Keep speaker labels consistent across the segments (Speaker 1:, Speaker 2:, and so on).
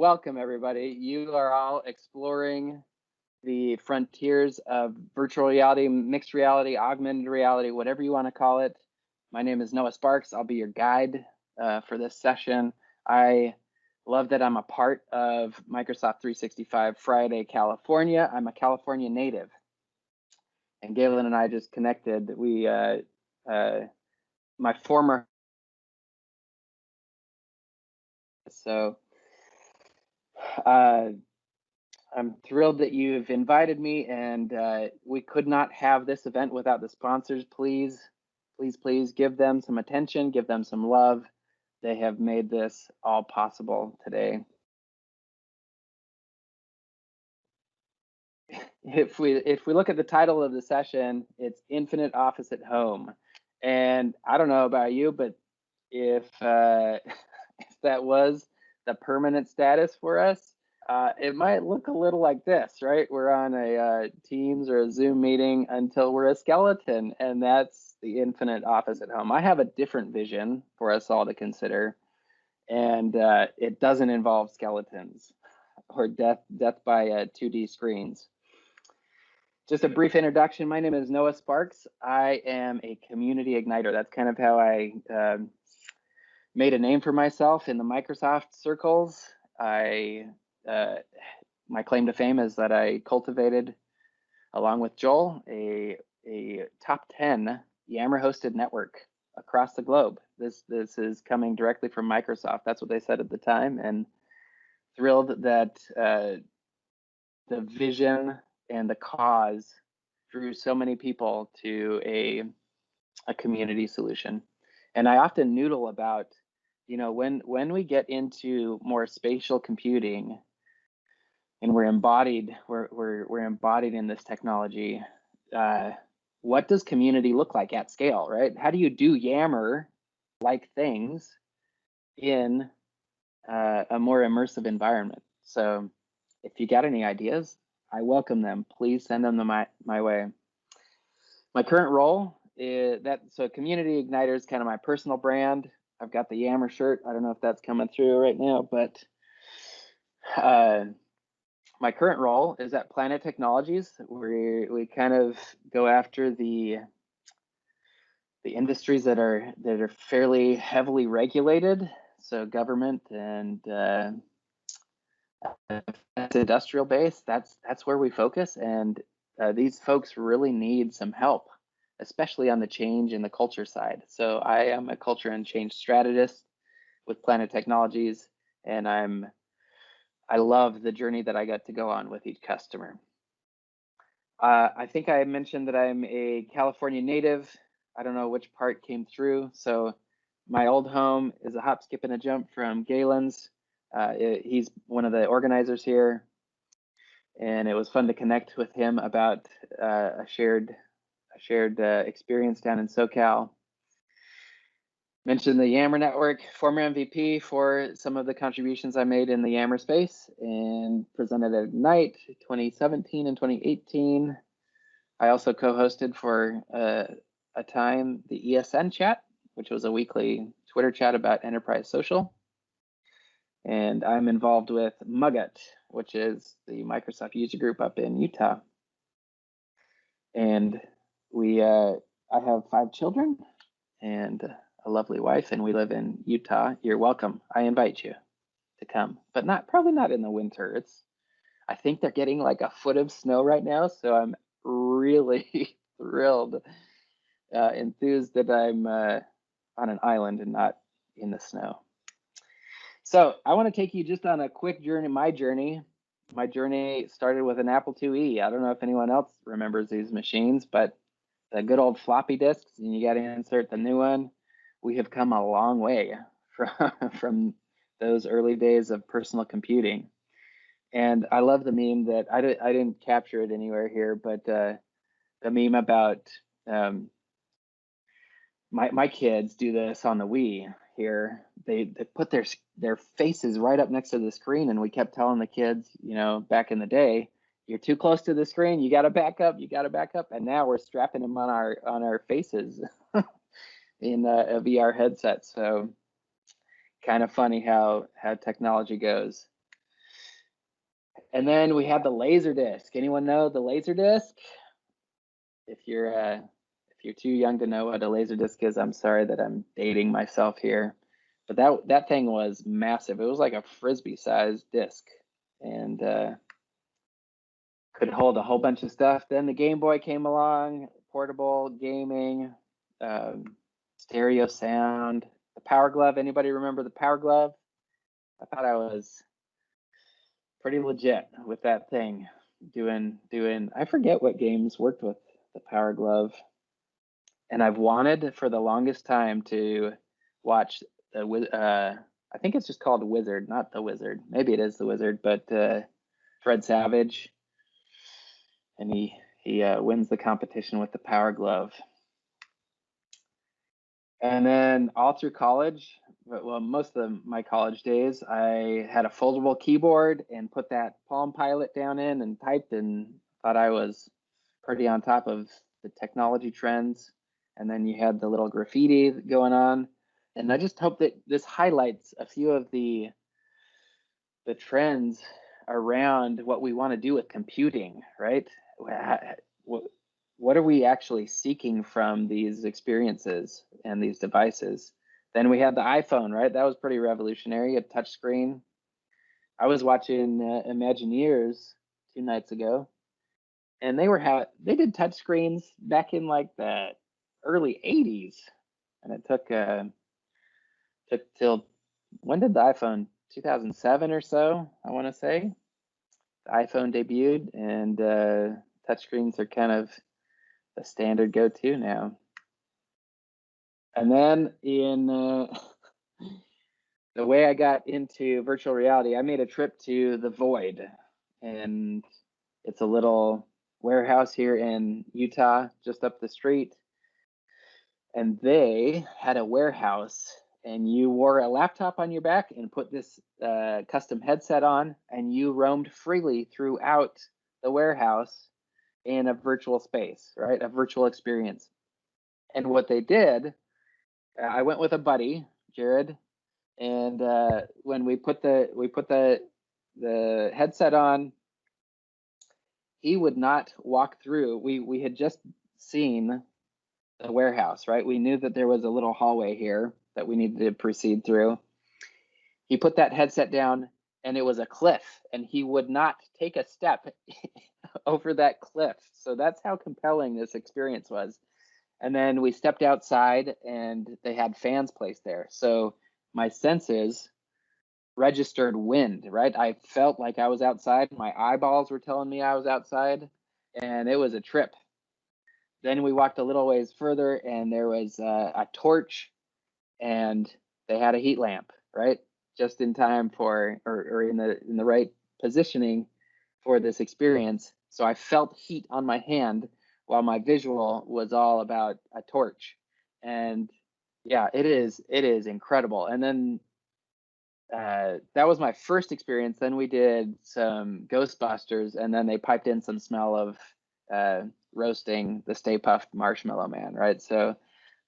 Speaker 1: welcome everybody. You are all exploring the frontiers of virtual reality, mixed reality, augmented reality, whatever you want to call it. My name is Noah Sparks. I'll be your guide for this session. I love that I'm a part of Microsoft 365 Friday, California. I'm a California native. And Galen and I just connected. My former, so I'm thrilled that you've invited me, and we could not have this event without the sponsors. Please, please, please give them some attention, give them some love. They have made this all possible today. If we look at the title of the session, it's Infinite Office at Home. And I don't know about you, but if if that was the permanent status for us, it might look a little like this, right? We're on a Teams or a Zoom meeting until we're a skeleton, and that's the infinite office at home. I have a different vision for us all to consider, and it doesn't involve skeletons or death by 2D screens. Just a brief introduction. My name is Noah Sparks. I am a community igniter. That's kind of how I made a name for myself in the Microsoft circles. My claim to fame is that I cultivated, along with Joel, a top 10 Yammer hosted network across the globe. This is coming directly from Microsoft. That's what they said at the time, and thrilled that the vision and the cause drew so many people to a community solution. And I often noodle about, when we get into more spatial computing and we're embodied in this technology, what does community look like at scale, right? How do you do Yammer like things in a more immersive environment? So if you got any ideas, I welcome them. Please send them my way. My current role is so Community Igniter is kind of my personal brand. I've got the Yammer shirt. I don't know if that's coming through right now, but my current role is at Planet Technologies. We kind of go after the industries that are fairly heavily regulated, so government and industrial base. That's where we focus, and these folks really need some help, especially on the change in the culture side. So I am a culture and change strategist with Planet Technologies, and I love the journey that I got to go on with each customer. I think I mentioned that I'm a California native. I don't know which part came through. So my old home is a hop, skip, and a jump from Galen's. He's one of the organizers here, and it was fun to connect with him about a shared experience down in SoCal. Mentioned the Yammer network, former MVP for some of the contributions I made in the Yammer space, and presented at Ignite 2017 and 2018. I also co-hosted for a time the ESN chat, which was a weekly Twitter chat about enterprise social. And I'm involved with Mugot, which is the Microsoft user group up in Utah. And I have 5 children and a lovely wife, and we live in Utah. You're welcome. I invite you to come, but probably not in the winter. I think they're getting like a foot of snow right now, so I'm really thrilled, enthused that I'm on an island and not in the snow. So I want to take you just on a quick journey. My journey started with an Apple IIe. I don't know if anyone else remembers these machines, but the good old floppy disks, and you got to insert the new one. We have come a long way from those early days of personal computing. And I love the meme that I didn't capture it anywhere here, but the meme about my kids do this on the Wii here. They put their faces right up next to the screen, and we kept telling the kids, back in the day, you're too close to the screen, you got to back up, and now we're strapping them on our faces in a VR headset. So kind of funny how technology goes. And then we had the Laserdisc. Anyone know the Laserdisc? If you're too young to know what a Laserdisc is, I'm sorry that I'm dating myself here. But that thing was massive. It was like a frisbee-sized disc, and could hold a whole bunch of stuff. Then the Game Boy came along, portable gaming, stereo sound. The Power Glove. Anybody remember the Power Glove? I thought I was pretty legit with that thing. Doing. I forget what games worked with the Power Glove. And I've wanted for the longest time to watch I think it's just called Wizard, not The Wizard. Maybe it is The Wizard, but Fred Savage, and he wins the competition with the Power Glove. And then all through college, well, most of my college days, I had a foldable keyboard and put that Palm Pilot down in and typed, and thought I was pretty on top of the technology trends. And then you had the little graffiti going on. And I just hope that this highlights a few of the trends around what we want to do with computing, right? What are we actually seeking from these experiences and these devices? Then we had the iPhone, right? That was pretty revolutionary, a touch screen. I was watching Imagineers 2 nights ago, and they did touch screens back in like the early 80s, and it took till, when did the iPhone, 2007 or so, I want to say, the iPhone debuted, and touchscreens are kind of the standard go-to now. And then in the way I got into virtual reality, I made a trip to the Void, and it's a little warehouse here in Utah, just up the street. And they had a warehouse, and you wore a laptop on your back and put this custom headset on, and you roamed freely throughout the warehouse in a virtual space, right? A virtual experience. And what they did, I went with a buddy, Jared, and when we put the headset on, he would not walk through. We had just seen the warehouse, right? We knew that there was a little hallway here that we needed to proceed through. He put that headset down, and it was a cliff, and he would not take a step over that cliff. So that's how compelling this experience was. And then we stepped outside, and they had fans placed there. So my senses registered wind, right? I felt like I was outside. My eyeballs were telling me I was outside, and it was a trip. Then we walked a little ways further, and there was a torch, and they had a heat lamp, right? Just in time for, or in the right positioning for this experience. So I felt heat on my hand while my visual was all about a torch. And yeah, it is incredible. And then that was my first experience. Then we did some Ghostbusters, and then they piped in some smell of roasting the Stay Puft Marshmallow Man, right? So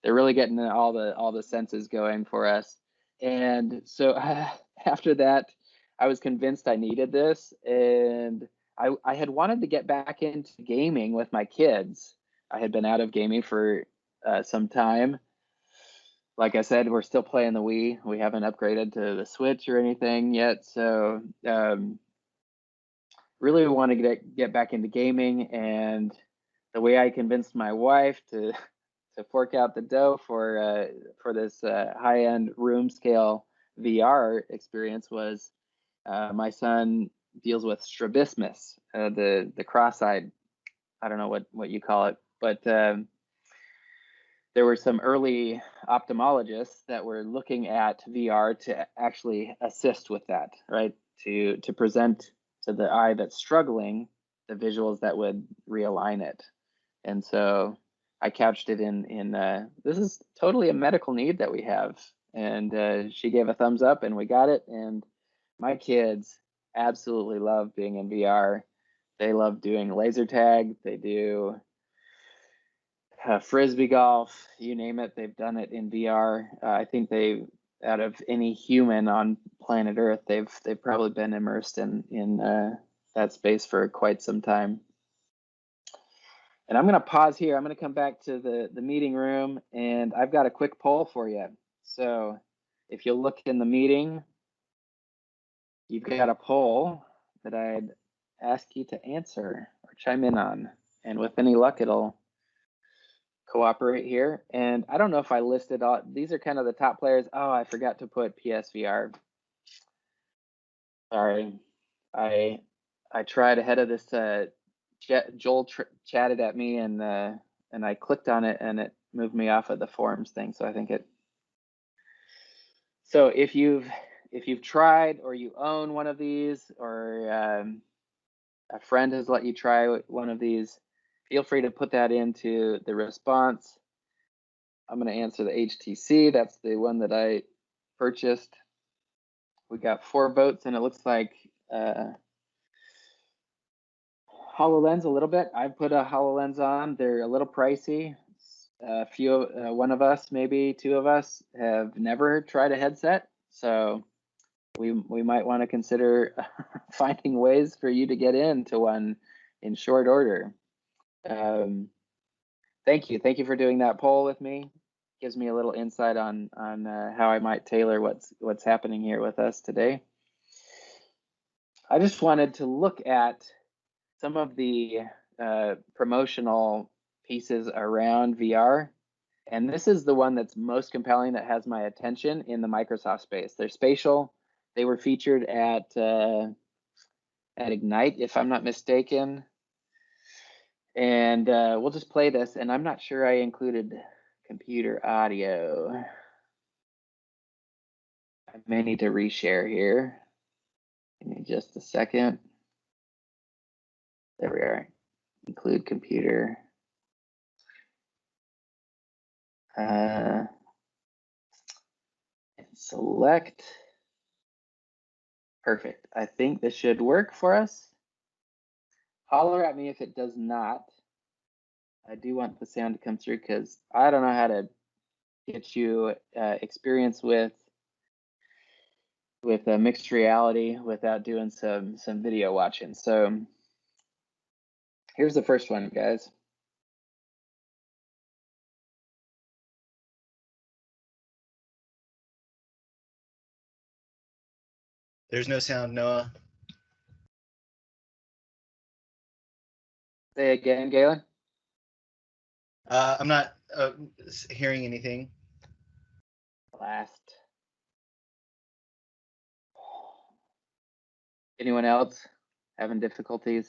Speaker 1: they're really getting all the senses going for us. And so after that, I was convinced I needed this, and I had wanted to get back into gaming with my kids. I had been out of gaming for some time. Like I said, we're still playing the Wii. We haven't upgraded to the Switch or anything yet. So really want to get back into gaming. And the way I convinced my wife to fork out the dough for this high-end room scale VR experience was my son deals with strabismus, the cross-eyed. I don't know what you call it, but there were some early ophthalmologists that were looking at VR to actually assist with that, right? To present to the eye that's struggling the visuals that would realign it. And so I couched it in this is totally a medical need that we have. And she gave a thumbs up, and we got it. And my kids absolutely love being in VR. They love doing laser tag. They do frisbee golf, you name it, they've done it in VR. I think out of any human on planet Earth, they've probably been immersed in that space for quite some time. And I'm going to pause here. I'm going to come back to the meeting room, and I've got a quick poll for you. So if you look in the meeting, you've got a poll that I'd ask you to answer or chime in on. And with any luck, it'll cooperate here. And I don't know if I listed all, these are kind of the top players. Oh, I forgot to put PSVR. Sorry, I tried ahead of this. Joel chatted at me, and I clicked on it, and it moved me off of the forums thing. So I think it. So if you've tried, or you own one of these, or a friend has let you try one of these, feel free to put that into the response. I'm going to answer the HTC. That's the one that I purchased. We got 4 votes, and it looks like HoloLens a little bit. I put a HoloLens on. They're a little pricey. A few, one of us, maybe 2 of us, have never tried a headset, so we might want to consider finding ways for you to get into one in short order. Thank you for doing that poll with me. Gives me a little insight on how I might tailor what's happening here with us today. I just wanted to look at some of the promotional pieces around VR, and this is the one that's most compelling, that has my attention in the Microsoft space. They're spatial. They were featured at Ignite, if I'm not mistaken. And we'll just play this, and I'm not sure I included computer audio. I may need to reshare here. Give me just a second. There we are. Include computer. And select. Perfect. I think this should work for us. Holler at me if it does not. I do want the sound to come through, because I don't know how to get you experience with mixed reality without doing some video watching. So here's the first one, guys.
Speaker 2: There's no sound, Noah.
Speaker 1: Say again, Galen.
Speaker 2: I'm not hearing anything.
Speaker 1: Last. Anyone else having difficulties?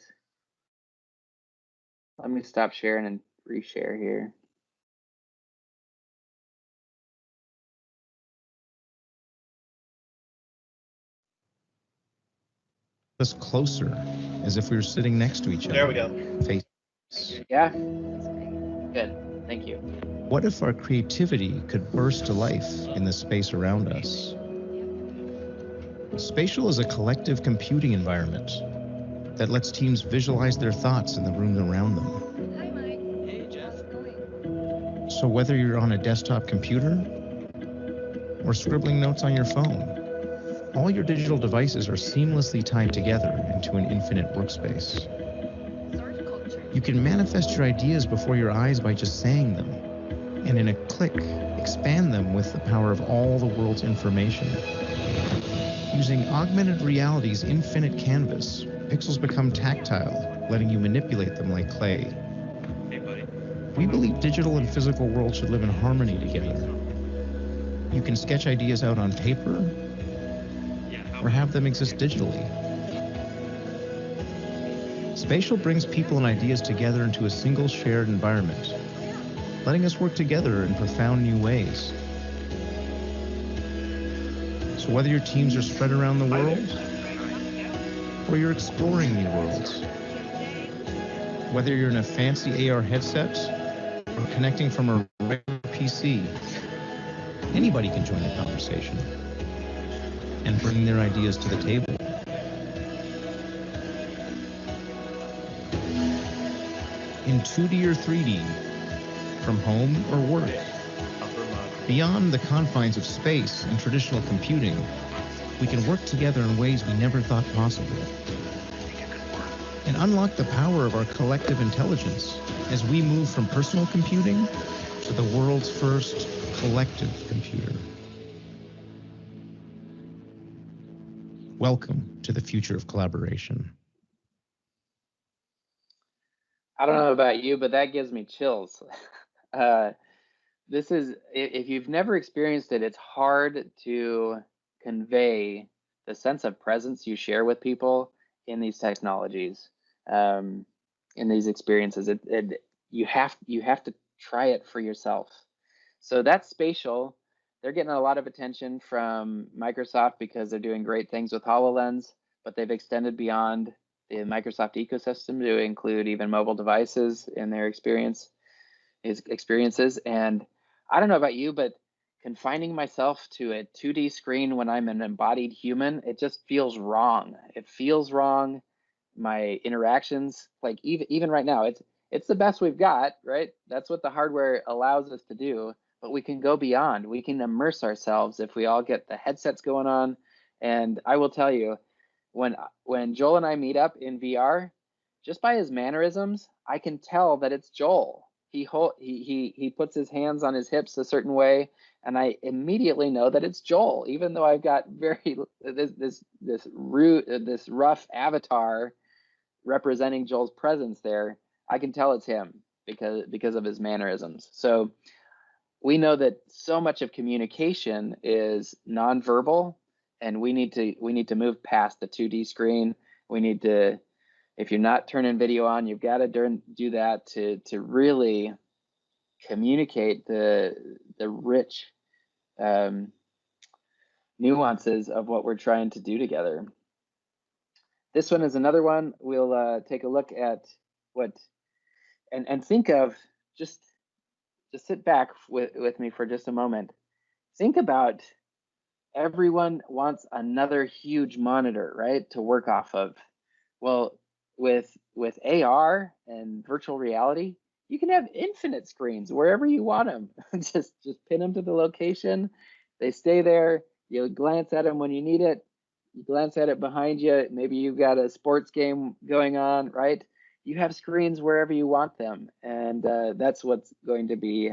Speaker 1: Let me stop sharing and reshare here.
Speaker 3: Us closer, as if we were sitting next to each other.
Speaker 2: There we go.
Speaker 3: Face.
Speaker 1: Yeah? Good. Thank you.
Speaker 3: What if our creativity could burst to life in the space around us? Spatial is a collective computing environment that lets teams visualize their thoughts in the room around them.
Speaker 4: Hi, Mike. Hey, Jeff.
Speaker 3: So whether you're on a desktop computer or scribbling notes on your phone, all your digital devices are seamlessly tied together into an infinite workspace. You can manifest your ideas before your eyes by just saying them, and in a click, expand them with the power of all the world's information. Using augmented reality's infinite canvas, pixels become tactile, letting you manipulate them like clay.
Speaker 4: Hey, buddy.
Speaker 3: We believe digital and physical worlds should live in harmony together. You can sketch ideas out on paper, or have them exist digitally. Spatial brings people and ideas together into a single shared environment, letting us work together in profound new ways. So whether your teams are spread around the world, or you're exploring new worlds, whether you're in a fancy AR headset, or connecting from a regular PC, anybody can join the conversation and bring their ideas to the table. In 2D or 3D, from home or work, beyond the confines of space and traditional computing, we can work together in ways we never thought possible. and unlock the power of our collective intelligence as we move from personal computing to the world's first collective computer. Welcome to the future of collaboration.
Speaker 1: I don't know about you, but that gives me chills. This is, if you've never experienced it, it's hard to convey the sense of presence you share with people in these technologies, in these experiences. You have to try it for yourself. So that's spatial. They're getting a lot of attention from Microsoft because they're doing great things with HoloLens, but they've extended beyond the Microsoft ecosystem to include even mobile devices in their experiences. And I don't know about you, but confining myself to a 2D screen when I'm an embodied human, it just feels wrong. It feels wrong. My interactions, like even right now, it's the best we've got, right? That's what the hardware allows us to do, but we can go beyond. We can immerse ourselves if we all get the headsets going on. And I will tell you, when Joel and I meet up in VR, just by his mannerisms, I can tell that it's Joel. He puts his hands on his hips a certain way, and I immediately know that it's Joel, even though I've got this rough avatar representing Joel's presence there. I can tell it's him because of his mannerisms. So we know that so much of communication is nonverbal, and we need to move past the 2D screen. We need to, if you're not turning video on, you've got to do that to really communicate the rich nuances of what we're trying to do together. This one is another one. We'll take a look at what, and think of, just sit back with me for just a moment. Think about, everyone wants another huge monitor, right, to work off of. Well, with AR and virtual reality, you can have infinite screens wherever you want them. just pin them to the location. They stay there. You glance at them when you need it. You glance at it behind you. Maybe you've got a sports game going on, right? You have screens wherever you want them. And that's what's going to be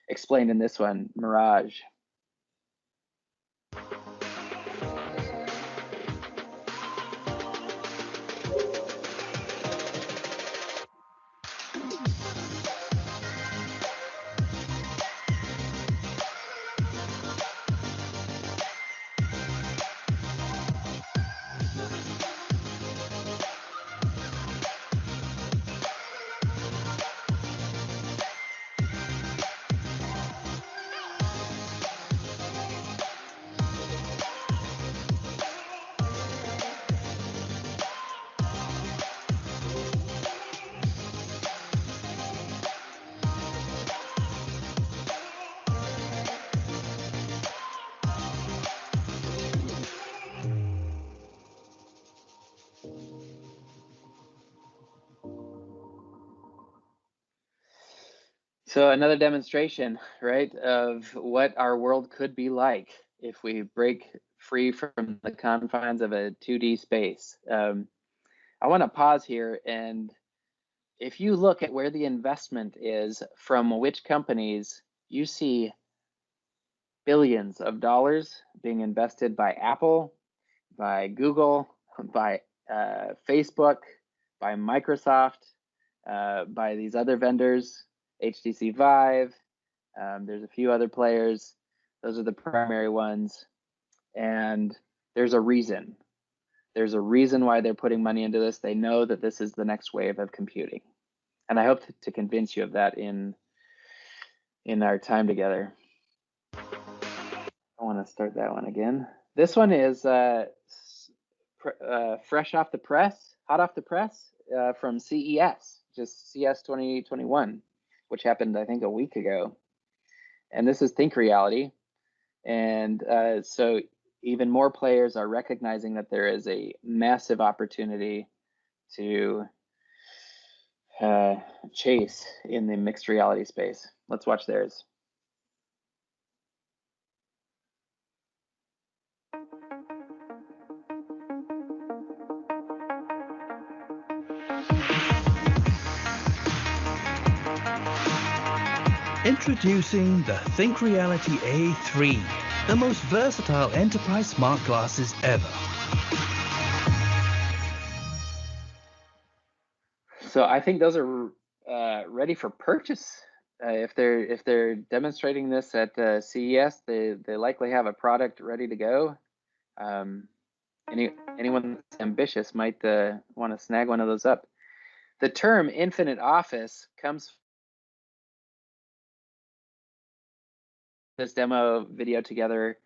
Speaker 1: explained in this one, Mirage. So another demonstration, right, of what our world could be like if we break free from the confines of a 2D space. I want to pause here, and if you look at where the investment is from which companies, you see billions of dollars being invested by Apple, by Google, by Facebook, by Microsoft, by these other vendors, HTC Vive. There's a few other players. Those are the primary ones. And there's a reason. There's a reason why they're putting money into this. They know that this is the next wave of computing. And I hope to convince you of that in our time together. I want to start that one again. This one is fresh off the press, hot off the press from CES, just CES 2021, which happened, I think, a week ago. And this is Think Reality. And so even more players are recognizing that there is a massive opportunity to chase in the mixed reality space. Let's watch theirs.
Speaker 5: Introducing the Think Reality A3, the most versatile enterprise smart glasses ever.
Speaker 1: So I think those are ready for purchase. If they're demonstrating this at CES, they likely have a product ready to go. Anyone that's ambitious might want to snag one of those up. The term infinite office comes this demo video together.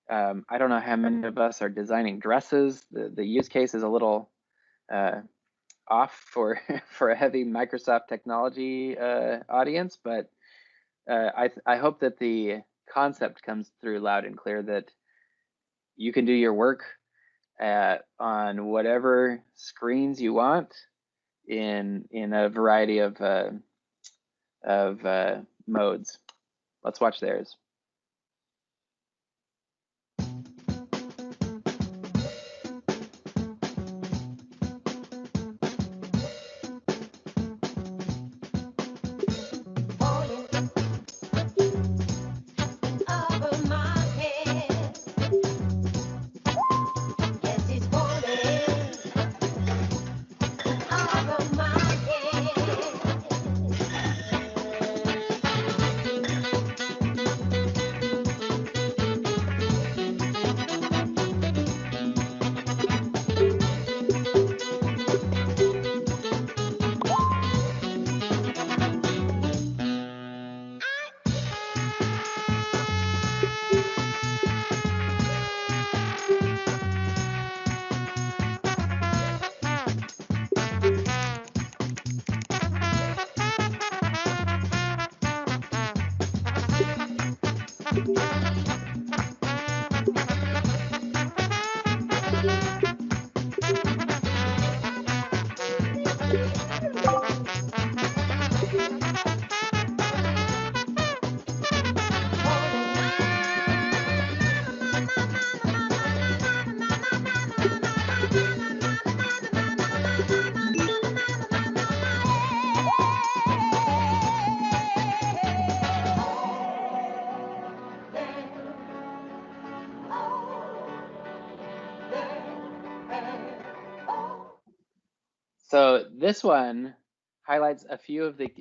Speaker 1: I don't know how many of us are designing dresses. The use case is a little off for for a heavy Microsoft technology audience, but I hope that the concept comes through loud and clear that you can do your work on whatever screens you want in a variety of modes. Let's watch theirs. So this one highlights a few of the,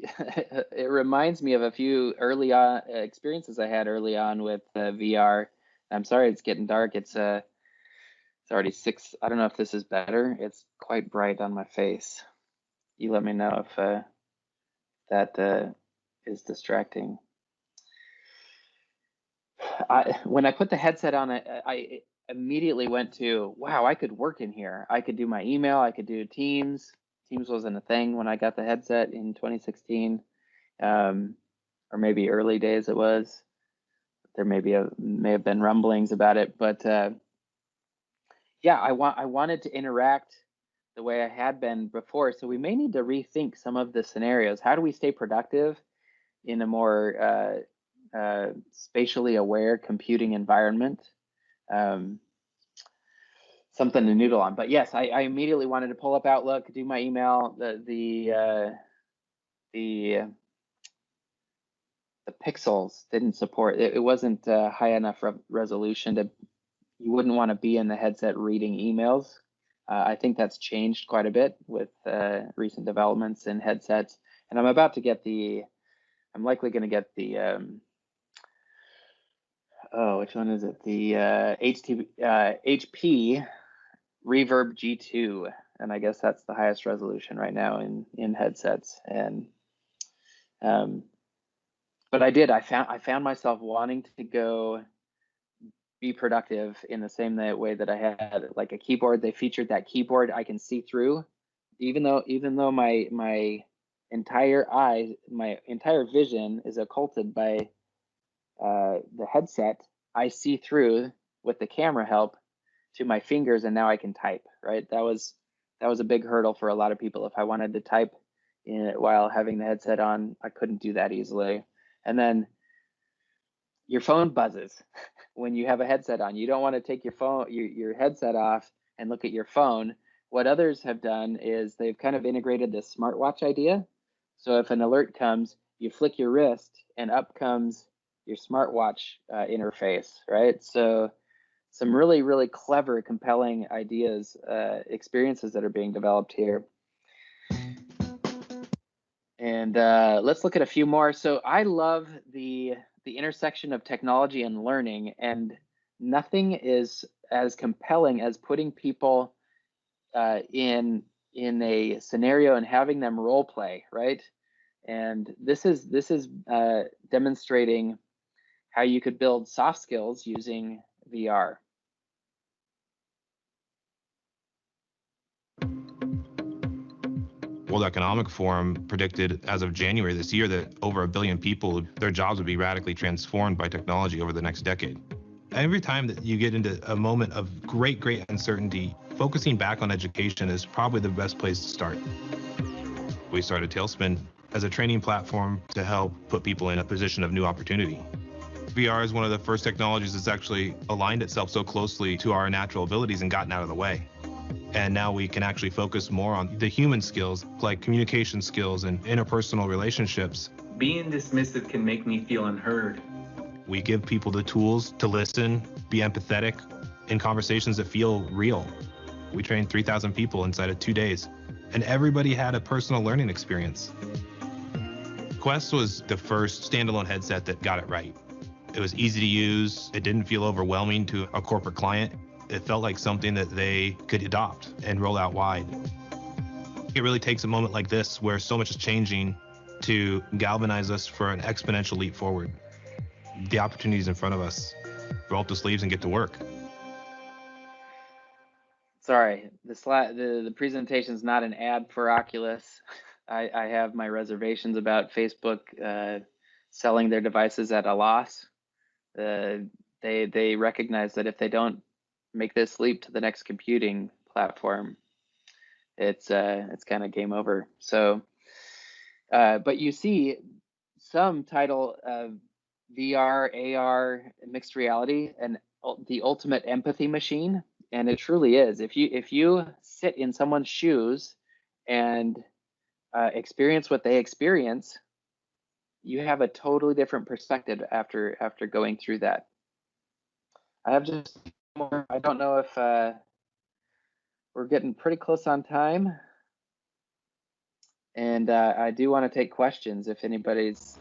Speaker 1: it reminds me of a few early on experiences I had early on with VR. I'm sorry, it's getting dark. It's already 6. I don't know if this is better. It's quite bright on my face. You let me know if that is distracting. When I put the headset on, I immediately went to, wow, I could work in here. I could do my email. I could do Teams. Teams wasn't a thing when I got the headset in 2016, or maybe early days it was. There may have been rumblings about it, but yeah, I wanted to interact the way I had been before. So we may need to rethink some of the scenarios. How do we stay productive in a more spatially aware computing environment? Something to noodle on. But yes, I immediately wanted to pull up Outlook, do my email. The pixels didn't support it. It wasn't high enough resolution to. You wouldn't want to be in the headset reading emails. I think that's changed quite a bit with recent developments in headsets. And I'm about to get I'm likely going to get the, which one is it? The HP Reverb G2. And I guess that's the highest resolution right now in headsets. And, but I found myself wanting to go be productive in the same way that I had like a keyboard. They featured that keyboard I can see through, even though my entire vision is occulted by the headset. I see through with the camera help to my fingers, and now I can type. Right, that was a big hurdle for a lot of people. If I wanted to type while having the headset on, I couldn't do that easily. And then your phone buzzes when you have a headset on. You don't want to take your headset off and look at your phone. What others have done is they've kind of integrated this smartwatch idea. So if an alert comes, you flick your wrist and up comes your smartwatch interface, right? So some really, really clever, compelling ideas, experiences that are being developed here. And let's look at a few more. So I love the intersection of technology and learning, and nothing is as compelling as putting people in a scenario and having them role play, right? And this is demonstrating how you could build soft skills using VR.
Speaker 6: World Economic Forum predicted as of January this year that over 1 billion people, their jobs would be radically transformed by technology over the next decade. Every time that you get into a moment of great uncertainty, focusing back on education is probably the best place to start. We started Tailspin as a training platform to help put people in a position of new opportunity. VR is one of the first technologies that's actually aligned itself so closely to our natural abilities and gotten out of the way. And now we can actually focus more on the human skills, like communication skills and interpersonal relationships.
Speaker 7: Being dismissive can make me feel unheard.
Speaker 6: We give people the tools to listen, be empathetic in conversations that feel real. We trained 3,000 people inside of 2 days, and everybody had a personal learning experience. Quest was the first standalone headset that got it right. It was easy to use. It didn't feel overwhelming to a corporate client. It felt like something that they could adopt and roll out wide. It really takes a moment like this where so much is changing to galvanize us for an exponential leap forward. The opportunities in front of us. Roll up the sleeves and get to work.
Speaker 1: Sorry, the presentation is not an ad for Oculus. I have my reservations about Facebook selling their devices at a loss. They recognize that if they don't make this leap to the next computing platform, it's kind of game over. So, but you see some title VR, AR, mixed reality, and the ultimate empathy machine, and it truly is. If you sit in someone's shoes and experience what they experience, you have a totally different perspective after going through that. I have just more. I don't know if we're getting pretty close on time, and I do want to take questions if anyone's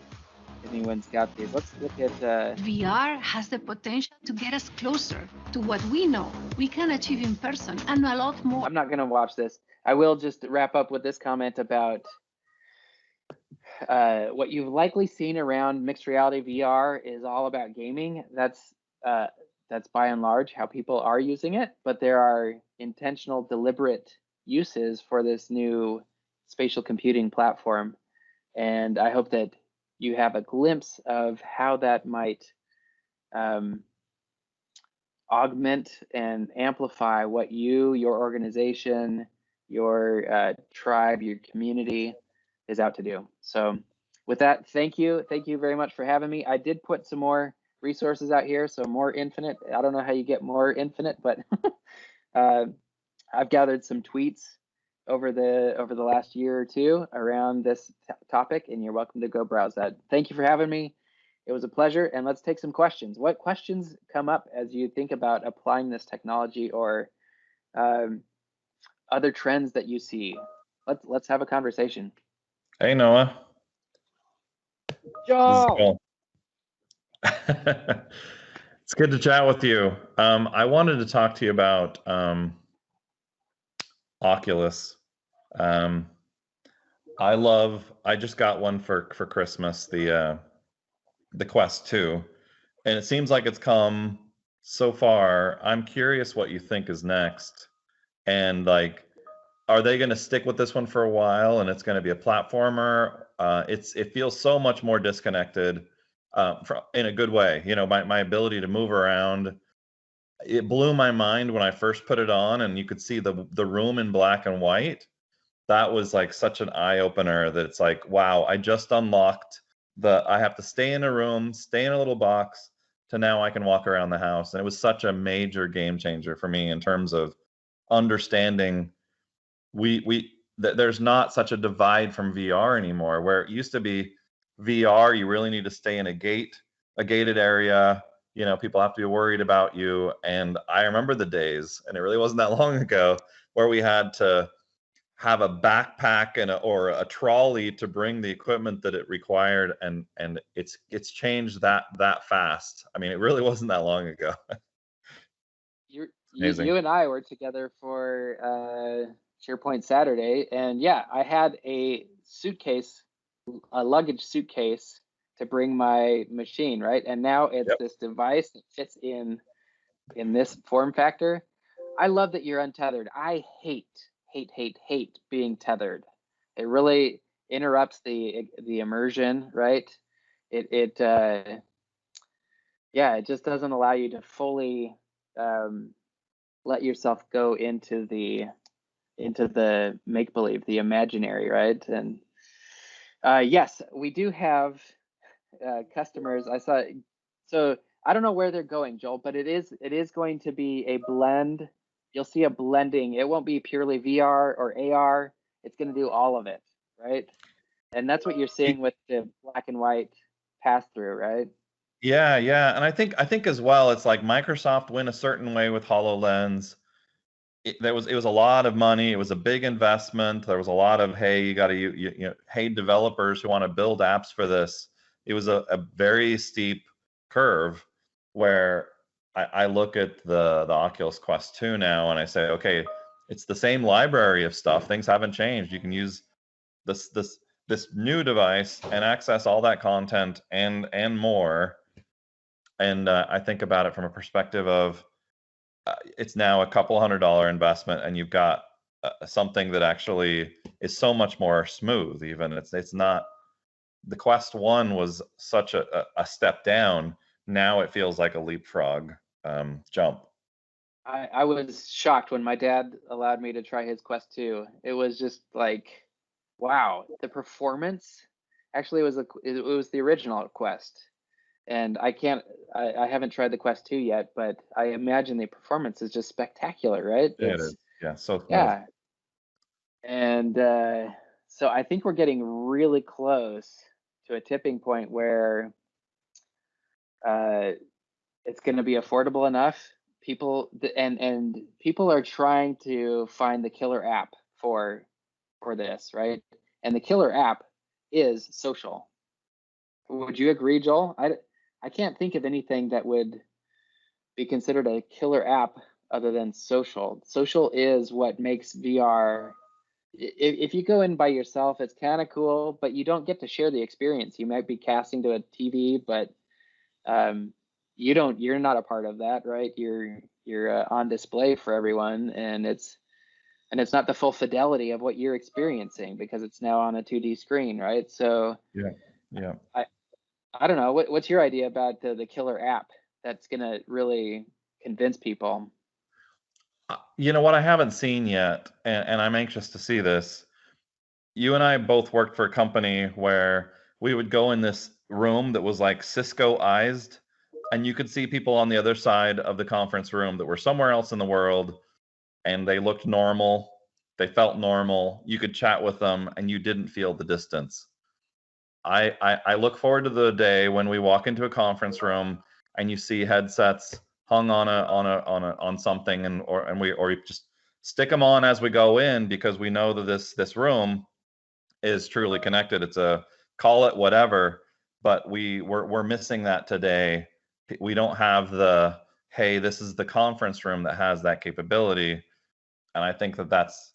Speaker 1: got these. Let's look at
Speaker 8: VR has the potential to get us closer to what we know we can achieve in person and a lot more.
Speaker 1: I'm not going to watch this. I will just wrap up with this comment about what you've likely seen around mixed reality VR is all about gaming. That's by and large how people are using it, but there are intentional, deliberate uses for this new spatial computing platform. And I hope that you have a glimpse of how that might augment and amplify what your organization, your tribe, your community is out to do. So with that, thank you very much for having me. I did put some more resources out here, so More Infinite. I don't know how you get more infinite, but I've gathered some tweets over the last year or two around this topic, and you're welcome to go browse that. Thank you for having me. It was a pleasure, and let's take some questions. What questions come up as you think about applying this technology or other trends that you see? Let's have a conversation.
Speaker 9: Hey, Noah.
Speaker 1: Joel.
Speaker 9: It's good to chat with you. I wanted to talk to you about Oculus. I just got one for Christmas, the Quest 2, and it seems like it's come so far. I'm curious what you think is next, and like, are they going to stick with this one for a while and it's going to be a platformer? It feels so much more disconnected in a good way. You know, my ability to move around, it blew my mind when I first put it on and you could see the room in black and white. That was like such an eye opener that it's like, wow, I just unlocked I have to stay in a room, stay in a little box, to now I can walk around the house. And it was such a major game changer for me in terms of understanding there's not such a divide from VR anymore, where it used to be VR, you really need to stay in a gated area. You know, people have to be worried about you. And I remember the days, and it really wasn't that long ago, where we had to have a backpack and or a trolley to bring the equipment that it required, and it's changed that fast. I mean, it really wasn't that long ago. Amazing.
Speaker 1: You and I were together for SharePoint Saturday, and yeah, I had a luggage suitcase to bring my machine, right? And now it's this device that fits in this form factor. I love that you're untethered. I hate being tethered. It really interrupts the immersion, right? It just doesn't allow you to fully let yourself go into the make believe, the imaginary, right? And yes, we do have customers. I saw, so I don't know where they're going, Joel, but it is going to be a blend. You'll see a blending. It won't be purely VR or AR. It's going to do all of it, right? And that's what you're seeing with the black and white pass through, right?
Speaker 9: Yeah, and I think as well, it's like Microsoft went a certain way with HoloLens. It was a lot of money. It was a big investment. There was a lot of, hey, you got to you know, hey, developers who want to build apps for this. It was a very steep curve where I look at the Oculus Quest 2 now and I say, okay, it's the same library of stuff. Things haven't changed. You can use this new device and access all that content and more. And I think about it from a perspective of it's now a couple $100 investment, and you've got something that actually is so much more smooth. Even it's not, the Quest 1 was such a step down. Now it feels like a leapfrog jump.
Speaker 1: I was shocked when my dad allowed me to try his Quest 2. It was just like, wow, the performance. Actually, it was the original Quest, and I haven't tried the Quest 2 yet, but I imagine the performance is just spectacular, right?
Speaker 9: Yeah, it is. Yeah, so smooth.
Speaker 1: Yeah, and so I think we're getting really close to a tipping point where it's going to be affordable enough. People and people are trying to find the killer app for this, right? And the killer app is social. Would you agree, Joel? I can't think of anything that would be considered a killer app other than social. Social is what makes VR. If you go in by yourself, it's kind of cool, but you don't get to share the experience. You might be casting to a TV, but you're not a part of that, right? You're on display for everyone, and it's not the full fidelity of what you're experiencing because it's now on a 2D screen, right? So
Speaker 9: yeah.
Speaker 1: I don't know. What's your idea about the killer app that's gonna really convince people?
Speaker 9: You know what, I haven't seen yet, and I'm anxious to see this. You and I both worked for a company where we would go in this room that was like Cisco-ized, and you could see people on the other side of the conference room that were somewhere else in the world, and they looked normal. They felt normal. You could chat with them, and you didn't feel the distance. I look forward to the day when we walk into a conference room and you see headsets hung on something, and we just stick them on as we go in because we know that this room is truly connected. It's call it whatever, but we're missing that today. We don't have the, hey, this is the conference room that has that capability. And I think that's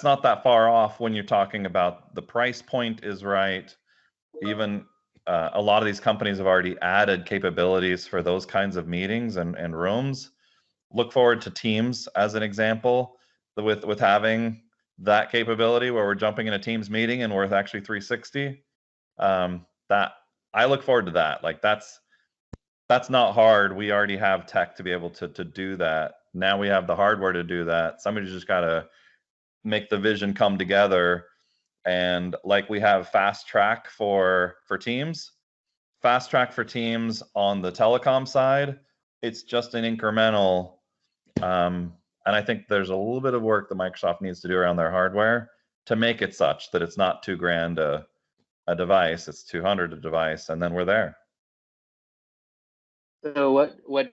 Speaker 9: not that far off when you're talking about the price point is right. Even a lot of these companies have already added capabilities for those kinds of meetings and rooms. Look forward to Teams as an example, with having that capability where we're jumping in a Teams meeting and we're actually 360. That I look forward to that. Like that's not hard. We already have tech to be able to do that. Now we have the hardware to do that. Somebody's just got to make the vision come together. And like we have fast track for Teams, fast track for Teams on the telecom side, it's just an incremental. And I think there's a little bit of work that Microsoft needs to do around their hardware to make it such that it's not $2,000 a device, it's 200 a device, and then we're there.
Speaker 1: So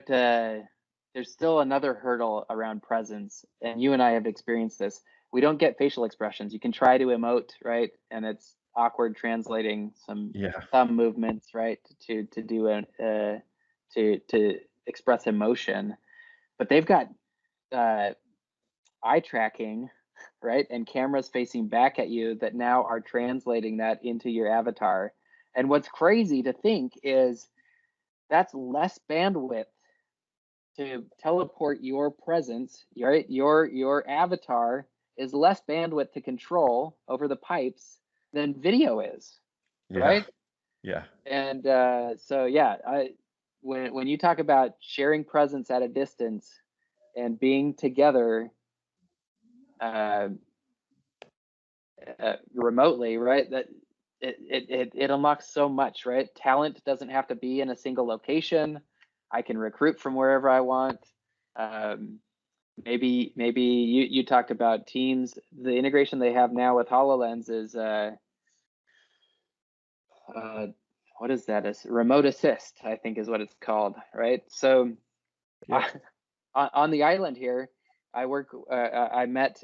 Speaker 1: there's still another hurdle around presence, and you and I have experienced this. We don't get facial expressions. You can try to emote, right? And it's awkward translating some thumb movements, right? To do to express emotion. But they've got eye tracking, right? And cameras facing back at you that now are translating that into your avatar. And what's crazy to think is that's less bandwidth to teleport your presence, right? Your avatar is less bandwidth to control over the pipes than video is, right?
Speaker 9: Yeah.
Speaker 1: And so yeah, when you talk about sharing presence at a distance and being together remotely, right? That it unlocks so much, right? Talent doesn't have to be in a single location. I can recruit from wherever I want. Maybe you talked about Teams. The integration they have now with HoloLens is what is that? It's remote assist, I think is what it's called, right? So on the island here, I met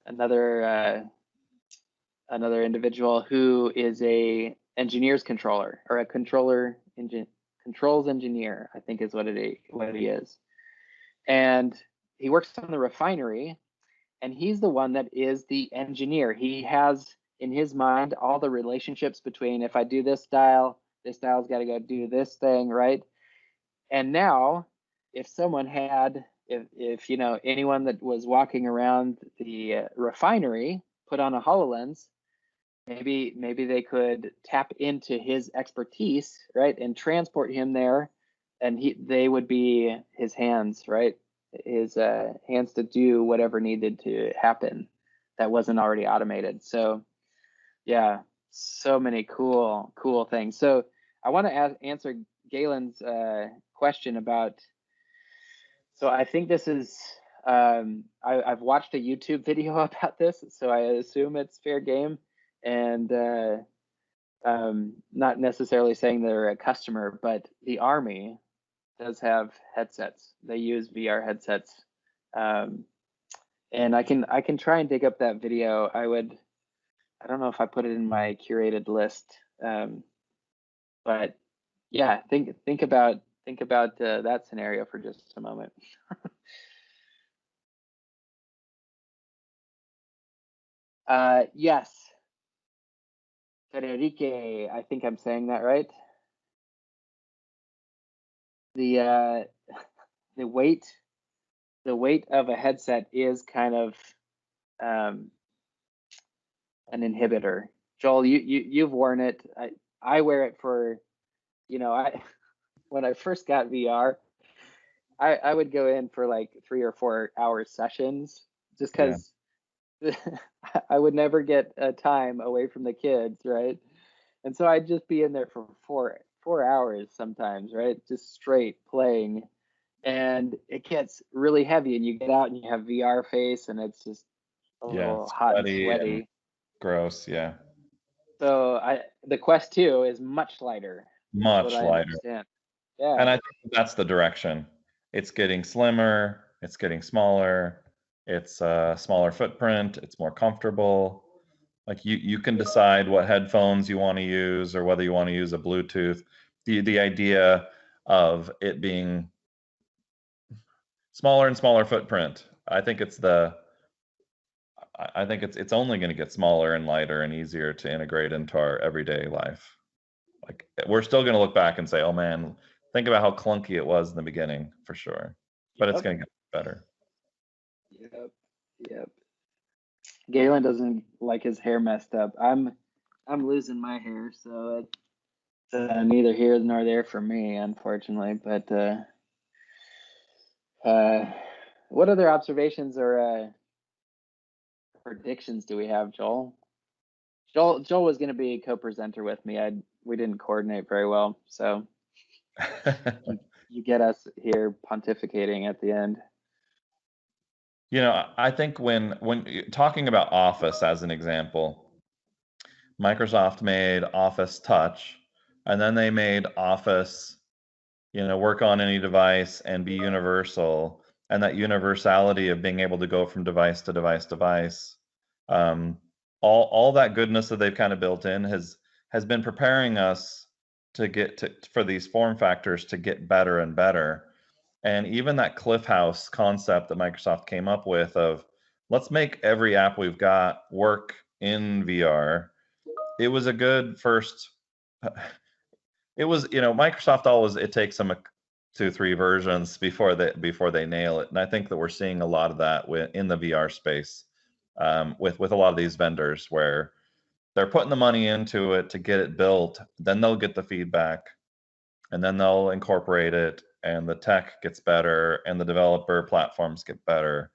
Speaker 1: another individual who is a engineer's controller, or a controls engineer, I think is what he is. And he works on the refinery, and he's the one that is the engineer. He has in his mind all the relationships between, if I do this style's got to go do this thing, right? And now, if someone had, if you know, anyone that was walking around the refinery put on a HoloLens, maybe they could tap into his expertise, right, and transport him there, and they would be his hands, right, his hands to do whatever needed to happen that wasn't already automated. So yeah, so many cool things. So I want to answer Galen's question about, so I think this is I've watched a YouTube video about this, so I assume it's fair game. And not necessarily saying they're a customer, but the Army does have headsets. They use VR headsets, and I can try and dig up that video. I don't know if I put it in my curated list, but yeah, think about that scenario for just a moment. Yes. Federique, I think I'm saying that right. The weight of a headset is kind of an inhibitor. Joel, you've worn it. I wear it for, you know, when I first got VR, I would go in for like 3 or 4 hour sessions just because I would never get a time away from the kids, right? And so I'd just be in there for 4 hours sometimes, right? Just straight playing. And it gets really heavy, and you get out and you have VR face, and it's just a little hot and sweaty.
Speaker 9: And gross, yeah.
Speaker 1: So the Quest 2 is much lighter.
Speaker 9: Much lighter.
Speaker 1: Yeah.
Speaker 9: And I think that's the direction. It's getting slimmer, it's getting smaller, it's a smaller footprint, it's more comfortable. Like you can decide what headphones you want to use, or whether you want to use a Bluetooth. The idea of it being smaller and smaller footprint, I think it's only going to get smaller and lighter and easier to integrate into our everyday life. Like, we're still going to look back and say, oh man, think about how clunky it was in the beginning, for sure. But it's going to get better.
Speaker 1: Yep. Galen doesn't like his hair messed up. I'm losing my hair, so it's neither here nor there for me, unfortunately. But what other observations or predictions do we have, Joel? Joel was going to be a co-presenter with me. We didn't coordinate very well, so you get us here pontificating at the end.
Speaker 9: You know, I think when talking about Office as an example, Microsoft made Office Touch, and then they made Office, work on any device and be universal. And that universality of being able to go from device to device, all that goodness that they've kind of built in has been preparing us to get for these form factors to get better and better. And even that Cliff House concept that Microsoft came up with of let's make every app we've got work in VR. It was a good first. It was, Microsoft always, it takes them 2-3 versions before they nail it. And I think that we're seeing a lot of that in the VR space with a lot of these vendors where they're putting the money into it to get it built, then they'll get the feedback, and then they'll incorporate it, and the tech gets better, and the developer platforms get better.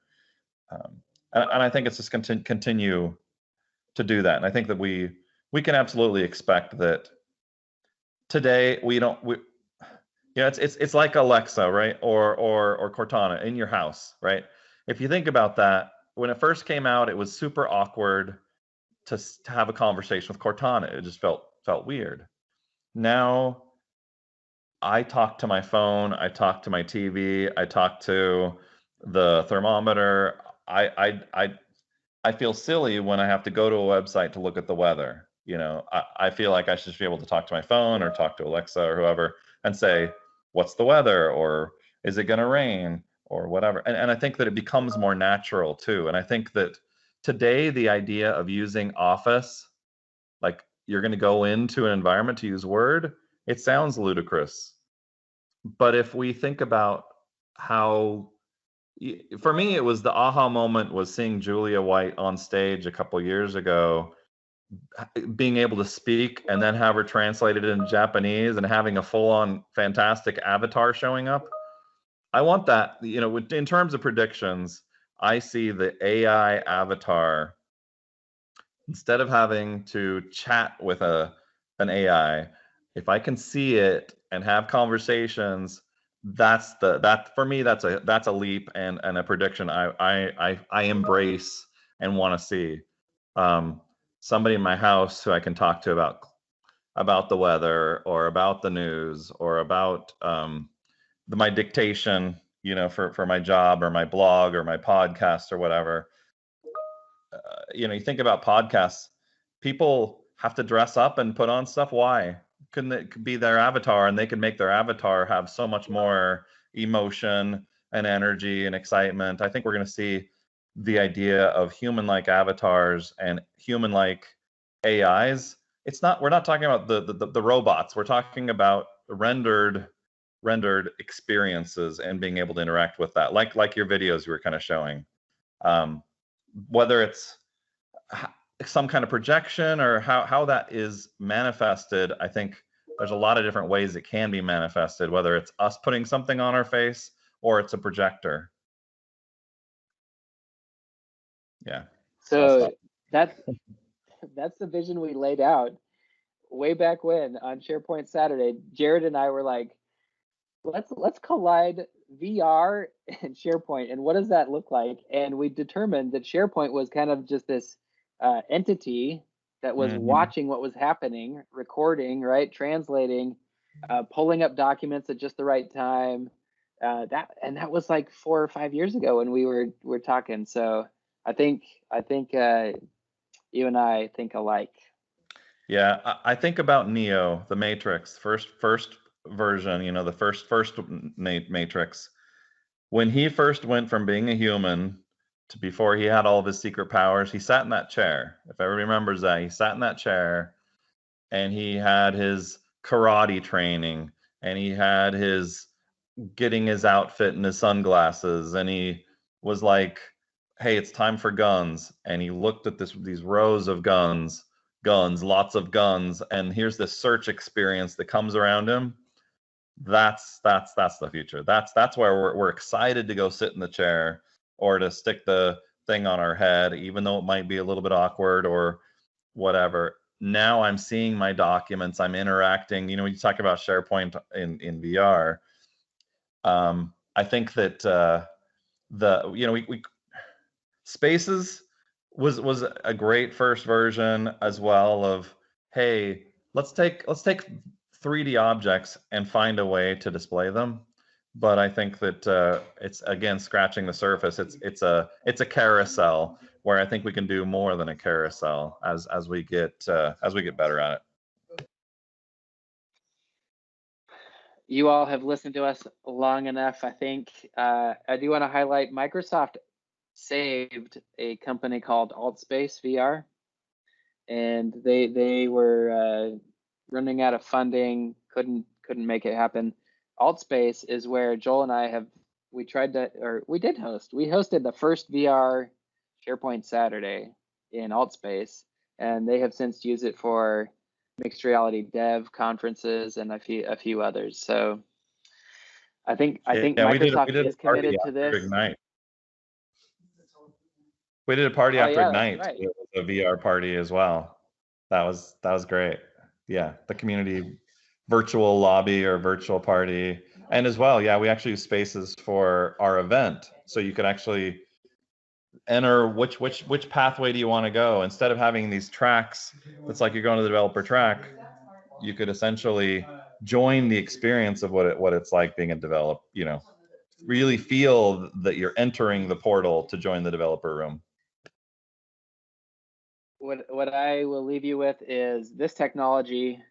Speaker 9: And I think it's just continue to do that. And I think that we can absolutely expect that today it's like Alexa, right? Or Cortana in your house, right? If you think about that, when it first came out, it was super awkward to have a conversation with Cortana. It just felt weird. Now I talk to my phone, I talk to my TV, I talk to the thermometer. I feel silly when I have to go to a website to look at the weather. I feel like I should be able to talk to my phone or talk to Alexa or whoever and say, what's the weather? Or is it going to rain? Or whatever. And I think that it becomes more natural too. And I think that today, the idea of using Office, like you're going to go into an environment to use Word, it sounds ludicrous. But if we think about how, for me, it was the aha moment was seeing Julia White on stage a couple years ago, being able to speak and then have her translated in Japanese and having a full-on fantastic avatar showing up. I want that, in terms of predictions, I see the AI avatar, instead of having to chat with an AI, if I can see it and have conversations, for me, that's a leap and a prediction I embrace and want to see. Somebody in my house who I can talk to about the weather or about the news or about my dictation, for my job or my blog or my podcast or whatever. You think about podcasts, people have to dress up and put on stuff. Why? Couldn't it be their avatar, and they can make their avatar have so much more emotion and energy and excitement? I think we're going to see the idea of human-like avatars and human-like AIs. We're not talking about the robots. We're talking about rendered experiences and being able to interact with that, like your videos you were kind of showing. Whether it's some kind of projection or how that is manifested, I think there's a lot of different ways it can be manifested, whether it's us putting something on our face or it's a projector. Yeah.
Speaker 1: So that's the vision we laid out way back when on SharePoint Saturday. Jared and I were like, let's collide VR and SharePoint, and what does that look like? And we determined that SharePoint was kind of just this entity that was watching what was happening, recording, right, translating, pulling up documents at just the right time. That was like 4 or 5 years ago when we were talking. So I think you and I think alike.
Speaker 9: Yeah, I think about Neo, the Matrix, first version, the first Matrix. When he first went from being a human to before he had all of his secret powers, he sat in that chair. If everybody remembers that, he sat in that chair and he had his karate training and he had his getting his outfit and his sunglasses, and he was like, hey, it's time for guns. And he looked at these rows of guns, lots of guns, and here's this search experience that comes around him. That's the future. That's where we're excited to go sit in the chair or to stick the thing on our head, even though it might be a little bit awkward or whatever. Now I'm seeing my documents, I'm interacting. You talk about SharePoint in VR. I think that we Spaces was a great first version as well of, hey, let's take 3D objects and find a way to display them. But I think that it's again scratching the surface. It's a carousel where I think we can do more than a carousel as we get better at it.
Speaker 1: You all have listened to us long enough. I think I do want to highlight Microsoft saved a company called AltSpace VR, and they were running out of funding, couldn't make it happen. AltSpace is where Joel and I we hosted the first VR SharePoint Saturday in AltSpace, and they have since used it for mixed reality dev conferences and a few others. So I think Microsoft is committed to this.
Speaker 9: Ignite. We did a party after Ignite.
Speaker 1: Right.
Speaker 9: It was a VR party as well. That was great. Yeah, the community virtual lobby or virtual party. And as well, yeah, we actually use Spaces for our event. So you could actually enter which pathway do you want to go. Instead of having these tracks, it's like you're going to the developer track, you could essentially join the experience of what it's like being a developer, really feel that you're entering the portal to join the developer room.
Speaker 1: What I will leave you with is this technology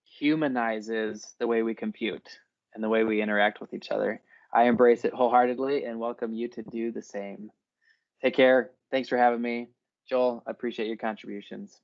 Speaker 1: humanizes the way we compute and the way we interact with each other. I embrace it wholeheartedly and welcome you to do the same. Take care. Thanks for having me. Joel, I appreciate your contributions.